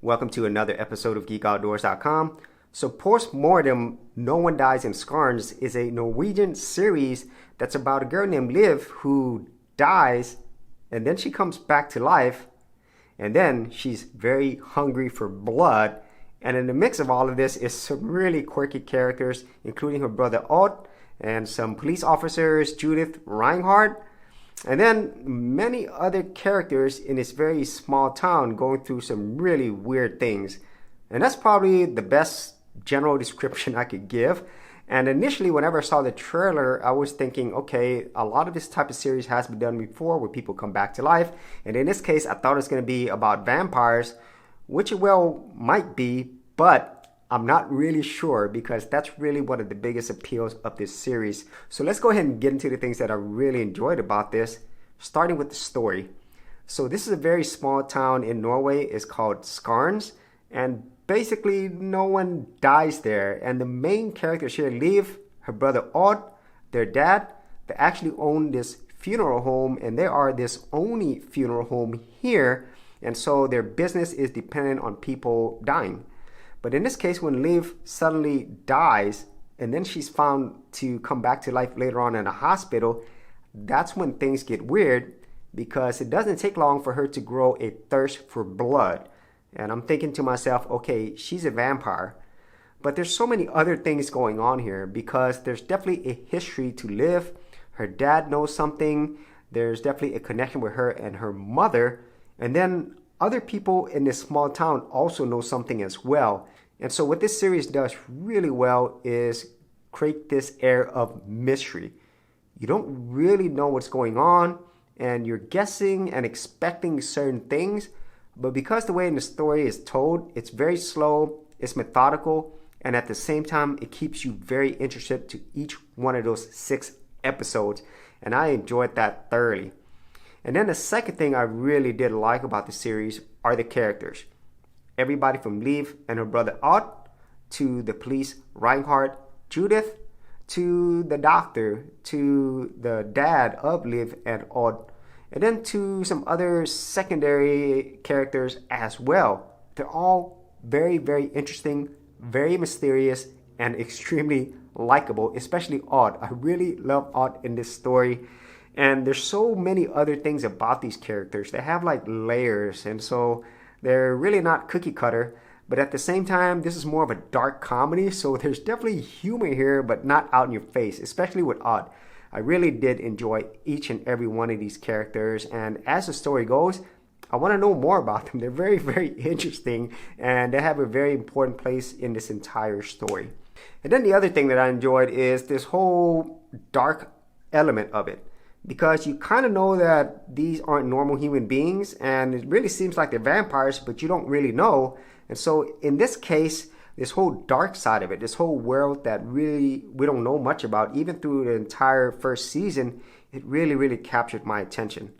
Welcome to another episode of GeekOutdoors.com. So Mortem, No One Dies In Skarnes is a Norwegian series that's about a girl named Liv who dies and then she comes back to life and then she's very hungry for blood. And in the mix of all of this is some really quirky characters, including her brother Odd and some police officers, Judith Reinhardt, and then many other characters in this very small town going through some really weird things. And that's probably the best general description I could give. And initially, whenever I saw the trailer, I was thinking, okay, a lot of this type of series has been done before where people come back to life. And in this case, I thought it was going to be about vampires, which it well might be, but I'm not really sure because that's really one of the biggest appeals of this series. So let's go ahead and get into the things that I really enjoyed about this, starting with the story. So this is a very small town in Norway. It's called Skarnes, and basically no one dies there. And the main characters here, Liv, her brother Odd, their dad, they actually own this funeral home, and they are this only funeral home here. And so their business is dependent on people dying. But in this case, when Liv suddenly dies and then she's found to come back to life later on in a hospital, that's when things get weird because it doesn't take long for her to grow a thirst for blood. And I'm thinking to myself, okay, she's a vampire. But there's so many other things going on here because there's definitely a history to Liv. Her dad knows something. There's definitely a connection with her and her mother. And then other people in this small town also know something as well. And so what this series does really well is create this air of mystery. You don't really know what's going on and you're guessing and expecting certain things. But because the way the story is told, it's very slow, it's methodical, and at the same time, it keeps you very interested to each one of those 6 episodes. And I enjoyed that thoroughly. And then the second thing I really did like about the series are the characters. Everybody from Liv and her brother Odd, to the police Reinhardt, Judith, to the doctor, to the dad of Liv and Odd, and then to some other secondary characters as well. They're all very, very interesting, very mysterious, and extremely likable, especially Odd. I really love Odd in this story. And there's so many other things about these characters. They have like layers, and so they're really not cookie cutter. But at the same time, this is more of a dark comedy, so there's definitely humor here, but not out in your face, especially with Odd. I really did enjoy each and every one of these characters, and as the story goes, I want to know more about them. They're very, very interesting, and they have a very important place in this entire story. And then the other thing that I enjoyed is this whole dark element of it. Because you kind of know that these aren't normal human beings and it really seems like they're vampires, but you don't really know. And so in this case, this whole dark side of it, this whole world that really we don't know much about, even through the entire first season, it really, really captured my attention.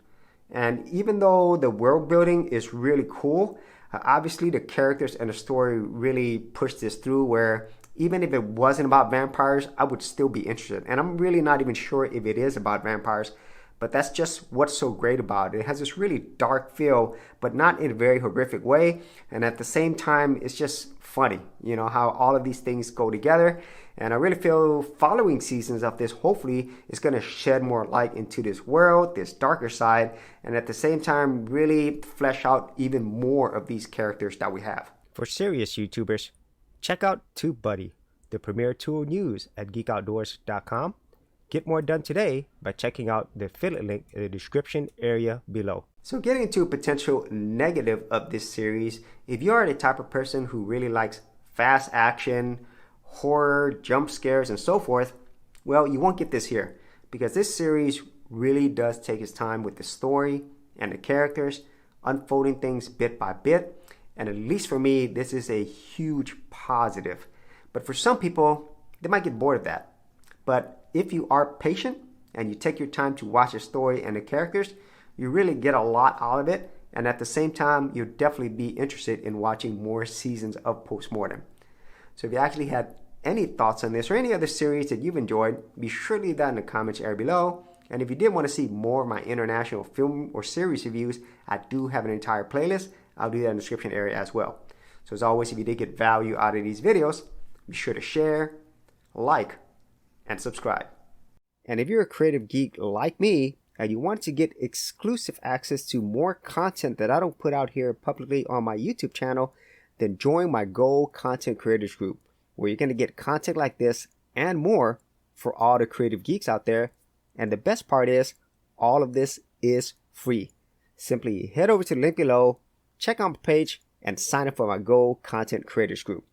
And even though the world building is really cool, obviously the characters and the story really pushed this through where even if it wasn't about vampires, I would still be interested. And I'm really not even sure if it is about vampires, but that's just what's so great about it. It has this really dark feel, but not in a very horrific way. And at the same time, it's just funny, you know, how all of these things go together. And I really feel following seasons of this, hopefully, is going to shed more light into this world, this darker side, and at the same time, really flesh out even more of these characters that we have. For serious YouTubers, check out TubeBuddy, the premier tool news at GeekOutdoors.com. Get more done today by checking out the affiliate link in the description area below. So getting into a potential negative of this series, if you are the type of person who really likes fast action, horror, jump scares, and so forth, well, you won't get this here because this series really does take its time with the story and the characters, unfolding things bit by bit. And at least for me, this is a huge positive. But for some people, they might get bored of that. But if you are patient and you take your time to watch the story and the characters, you really get a lot out of it. And at the same time, you'll definitely be interested in watching more seasons of Postmortem. So if you actually had any thoughts on this or any other series that you've enjoyed, be sure to leave that in the comments area below. And if you did want to see more of my international film or series reviews, I do have an entire playlist. I'll do that in the description area as well. So as always, if you did get value out of these videos, be sure to share, like, and subscribe. And if you're a creative geek like me and you want to get exclusive access to more content that I don't put out here publicly on my YouTube channel, then join my Gold Content Creators Group, where you're going to get content like this and more for all the creative geeks out there. And the best part is, all of this is free. Simply head over to the link below, check out my page, and sign up for my Gold Content Creators Group.